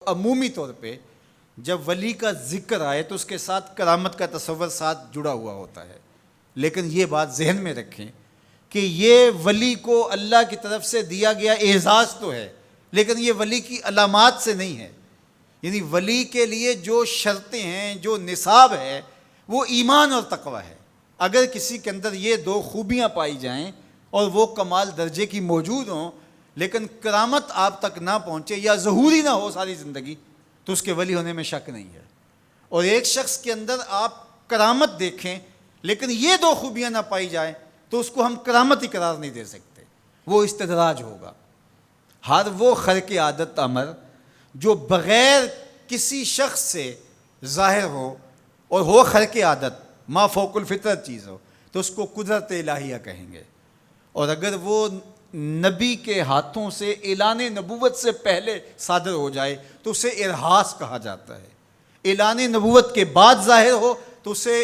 عمومی طور پہ جب ولی کا ذکر آئے تو اس کے ساتھ کرامت کا تصور ساتھ جڑا ہوا ہوتا ہے، لیکن یہ بات ذہن میں رکھیں کہ یہ ولی کو اللہ کی طرف سے دیا گیا اعزاز تو ہے، لیکن یہ ولی کی علامات سے نہیں ہے۔ یعنی ولی کے لیے جو شرطیں ہیں، جو نصاب ہے، وہ ایمان اور تقوی ہے۔ اگر کسی کے اندر یہ دو خوبیاں پائی جائیں اور وہ کمال درجے کی موجود ہوں، لیکن کرامت آپ تک نہ پہنچے یا ظہوری نہ ہو ساری زندگی، تو اس کے ولی ہونے میں شک نہیں ہے۔ اور ایک شخص کے اندر آپ کرامت دیکھیں لیکن یہ دو خوبیاں نہ پائی جائیں تو اس کو ہم کرامت ہی قرار نہیں دے سکتے، وہ استدراج ہوگا۔ ہر وہ خرق عادت امر جو بغیر کسی شخص سے ظاہر ہو اور ہو خرق عادت، ما فوق الفطرت چیز ہو، تو اس کو قدرت الہیہ کہیں گے۔ اور اگر وہ نبی کے ہاتھوں سے اعلان نبوت سے پہلے صادر ہو جائے تو اسے ارہاس کہا جاتا ہے، اعلان نبوت کے بعد ظاہر ہو تو اسے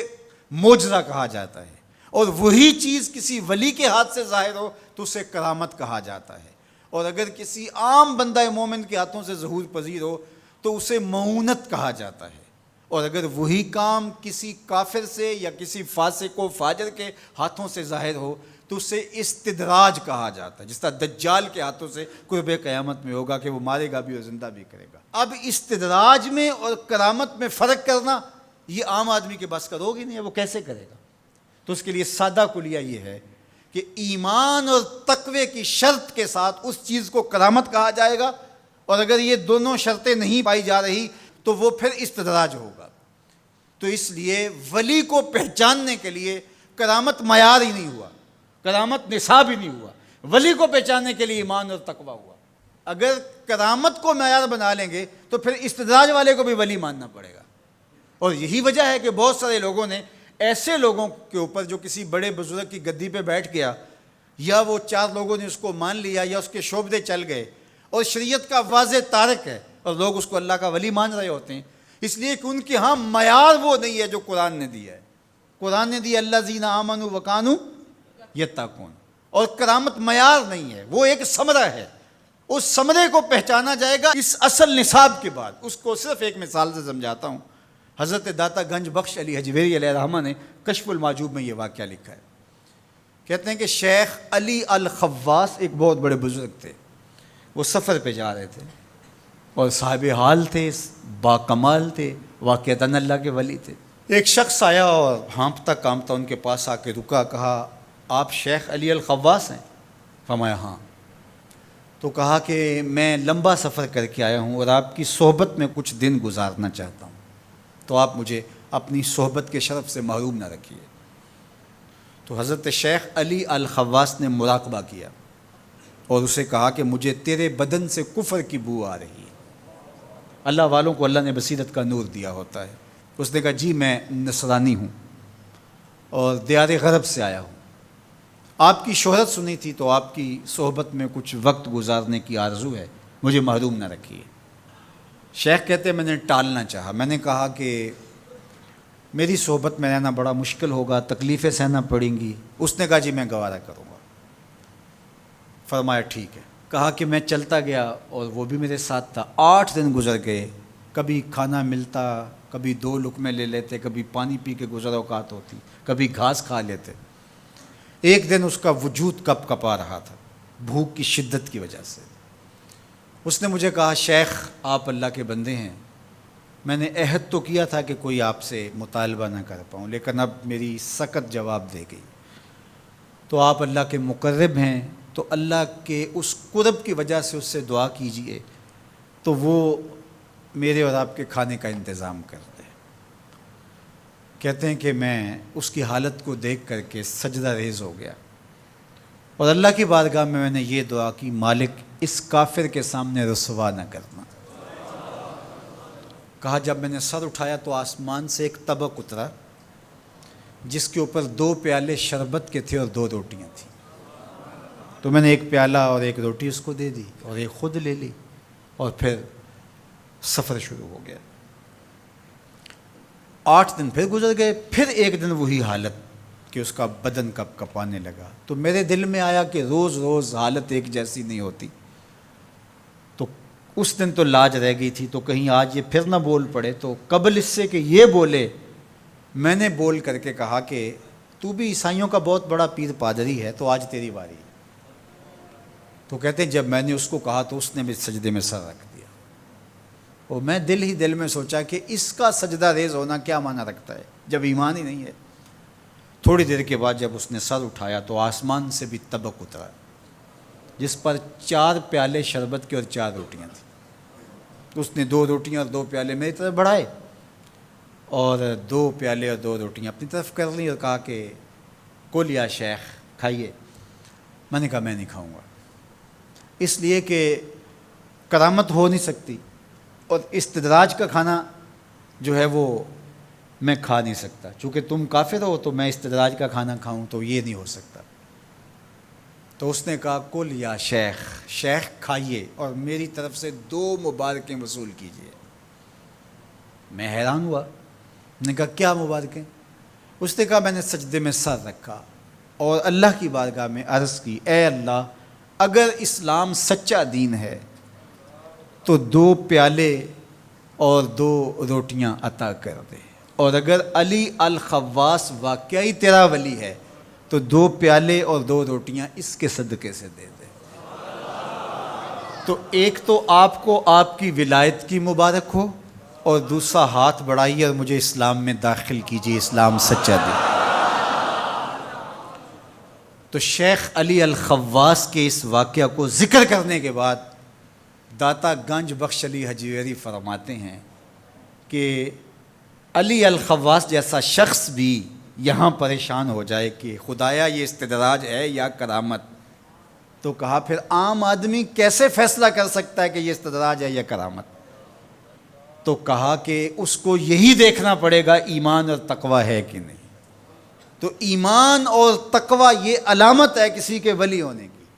معجزہ کہا جاتا ہے، اور وہی چیز کسی ولی کے ہاتھ سے ظاہر ہو تو اسے کرامت کہا جاتا ہے، اور اگر کسی عام بندہ مومن کے ہاتھوں سے ظہور پذیر ہو تو اسے معونت کہا جاتا ہے، اور اگر وہی کام کسی کافر سے یا کسی فاسق و فاجر کے ہاتھوں سے ظاہر ہو تو اسے استدراج کہا جاتا ہے، جس طرح دجال کے ہاتھوں سے قرب قیامت میں ہوگا کہ وہ مارے گا بھی اور زندہ بھی کرے گا۔ اب استدراج میں اور کرامت میں فرق کرنا یہ عام آدمی کے بس کا روگ ہی نہیں ہے، وہ کیسے کرے گا؟ تو اس کے لیے سادہ کلیہ یہ ہے کہ ایمان اور تقوی کی شرط کے ساتھ اس چیز کو کرامت کہا جائے گا، اور اگر یہ دونوں شرطیں نہیں پائی جا رہی تو وہ پھر استدراج ہوگا۔ تو اس لیے ولی کو پہچاننے کے لیے کرامت معیار ہی نہیں ہوا، کرامت نصاب ہی نہیں ہوا، ولی کو پہچاننے کے لیے ایمان اور تقوی ہوا۔ اگر کرامت کو معیار بنا لیں گے تو پھر استدراج والے کو بھی ولی ماننا پڑے گا۔ اور یہی وجہ ہے کہ بہت سارے لوگوں نے ایسے لوگوں کے اوپر جو کسی بڑے بزرگ کی گدی پہ بیٹھ گیا، یا وہ چار لوگوں نے اس کو مان لیا یا اس کے شعبدے چل گئے اور شریعت کا واضح تارک ہے، اور لوگ اس کو اللہ کا ولی مان رہے ہوتے ہیں، اس لیے کہ ان کے ہاں معیار وہ نہیں ہے جو قرآن نے دیا ہے۔ قرآن نے دیا الذین آمنوا وکانوا یتقون، اور کرامت معیار نہیں ہے، وہ ایک ثمرہ ہے۔ اس ثمرے کو پہچانا جائے گا اس اصل نصاب کے بعد۔ اس کو صرف ایک مثال سے سمجھاتا ہوں۔ حضرت داتا گنج بخش علی حجویری علیہ الرحمہ نے کشف المعجوب میں یہ واقعہ لکھا ہے۔ کہتے ہیں کہ شیخ علی الخواص ایک بہت بڑے بزرگ تھے، وہ سفر پہ جا رہے تھے اور صاحب حال تھے، با کمال تھے، واقعتاً اللہ کے ولی تھے۔ ایک شخص آیا اور ہانپتا کانپتا ان کے پاس آ کے رکا، کہا آپ شیخ علی الخواص ہیں؟ فرمایا ہاں۔ تو کہا کہ میں لمبا سفر کر کے آیا ہوں اور آپ کی صحبت میں کچھ دن گزارنا چاہتا ہوں، تو آپ مجھے اپنی صحبت کے شرف سے محروم نہ رکھیے۔ تو حضرت شیخ علی الخواص نے مراقبہ کیا اور اسے کہا کہ مجھے تیرے بدن سے کفر کی بو آ رہی ہے۔ اللہ والوں کو اللہ نے بصیرت کا نور دیا ہوتا ہے۔ اس نے کہا جی میں نصرانی ہوں اور دیار غرب سے آیا ہوں، آپ کی شہرت سنی تھی تو آپ کی صحبت میں کچھ وقت گزارنے کی آرزو ہے، مجھے محروم نہ رکھیے۔ شیخ کہتے ہیں میں نے ٹالنا چاہا، میں نے کہا کہ میری صحبت میں رہنا بڑا مشکل ہوگا، تکلیفیں سہنا پڑیں گی۔ اس نے کہا جی میں گوارہ کروں گا۔ فرمایا ٹھیک ہے۔ کہا کہ میں چلتا گیا اور وہ بھی میرے ساتھ تھا۔ 8 دن گزر گئے، کبھی کھانا ملتا، کبھی 2 لقمے لے لیتے، کبھی پانی پی کے گزر اوقات ہوتی، کبھی گھاس کھا لیتے۔ ایک دن اس کا وجود کپ کپا رہا تھا بھوک کی شدت کی وجہ سے۔ اس نے مجھے کہا شیخ آپ اللہ کے بندے ہیں، میں نے عہد تو کیا تھا کہ کوئی آپ سے مطالبہ نہ کر پاؤں، لیکن اب میری سخت جواب دے گئی۔ تو آپ اللہ کے مقرب ہیں، تو اللہ کے اس قرب کی وجہ سے اس سے دعا کیجئے تو وہ میرے اور آپ کے کھانے کا انتظام کر دے۔ کہتے ہیں کہ میں اس کی حالت کو دیکھ کر کے سجدہ ریز ہو گیا اور اللہ کی بارگاہ میں نے یہ دعا کی مالک اس کافر کے سامنے رسوا نہ کرنا۔ کہا جب میں نے سر اٹھایا تو آسمان سے ایک طبق اترا جس کے اوپر 2 پیالے شربت کے تھے اور 2 روٹیاں تھیں، تو میں نے ایک پیالہ اور ایک روٹی اس کو دے دی اور ایک خود لے لی، اور پھر سفر شروع ہو گیا۔ 8 دن پھر گزر گئے، پھر ایک دن وہی حالت کہ اس کا بدن کپ کپانے لگا۔ تو میرے دل میں آیا کہ روز روز حالت ایک جیسی نہیں ہوتی، تو اس دن تو لاج رہ گئی تھی، تو کہیں آج یہ پھر نہ بول پڑے، تو قبل اس سے کہ یہ بولے میں نے بول کر کے کہا کہ تو بھی عیسائیوں کا بہت بڑا پیر پادری ہے، تو آج تیری باری ہے۔ تو کہتے ہیں جب میں نے اس کو کہا تو اس نے بھی سجدے میں سر رکھ دیا، اور میں دل میں سوچا کہ اس کا سجدہ ریز ہونا کیا معنی رکھتا ہے جب ایمان ہی نہیں ہے۔ تھوڑی دیر کے بعد جب اس نے سر اٹھایا تو آسمان سے بھی طبق اترا، جس پر 4 پیالے شربت کے اور 4 روٹیاں تھیں۔ اس نے 2 روٹیاں اور 2 پیالے میری طرف بڑھائے، اور 2 پیالے اور 2 روٹیاں اپنی طرف کر لی، اور کہا کہ کل یا شیخ کھائیے۔ میں نے کہا میں نہیں کھاؤں گا، اس لیے کہ کرامت ہو نہیں سکتی، اور استدراج کا کھانا جو ہے وہ میں کھا نہیں سکتا، چونکہ تم کافر ہو تو میں استدراج کا کھانا کھاؤں تو یہ نہیں ہو سکتا۔ تو اس نے کہا کل یا شیخ، شیخ کھائیے اور میری طرف سے 2 مبارکیں وصول کیجیے۔ میں حیران ہوا، میں نے کہا کیا مبارکیں؟ اس نے کہا میں نے سجدے میں سر رکھا اور اللہ کی بارگاہ میں عرض کی، اے اللہ اگر اسلام سچا دین ہے تو 2 پیالے اور 2 روٹیاں عطا کر دے، اور اگر علی الخواص واقعی تیرا ولی ہے تو 2 پیالے اور 2 روٹیاں اس کے صدقے سے دے دے۔ تو ایک تو آپ کو آپ کی ولایت کی مبارک ہو، اور دوسرا ہاتھ بڑھائیے اور مجھے اسلام میں داخل کیجیے، اسلام سچا دین۔ تو شیخ علی الخواص کے اس واقعہ کو ذکر کرنے کے بعد داتا گنج بخش علی حجویری فرماتے ہیں کہ علی الخواص جیسا شخص بھی یہاں پریشان ہو جائے کہ خدایا یہ استدراج ہے یا کرامت، تو کہا پھر عام آدمی کیسے فیصلہ کر سکتا ہے کہ یہ استدراج ہے یا کرامت؟ تو کہا کہ اس کو یہی دیکھنا پڑے گا ایمان اور تقوی ہے کہ نہیں۔ تو ایمان اور تقوی یہ علامت ہے کسی کے ولی ہونے کی۔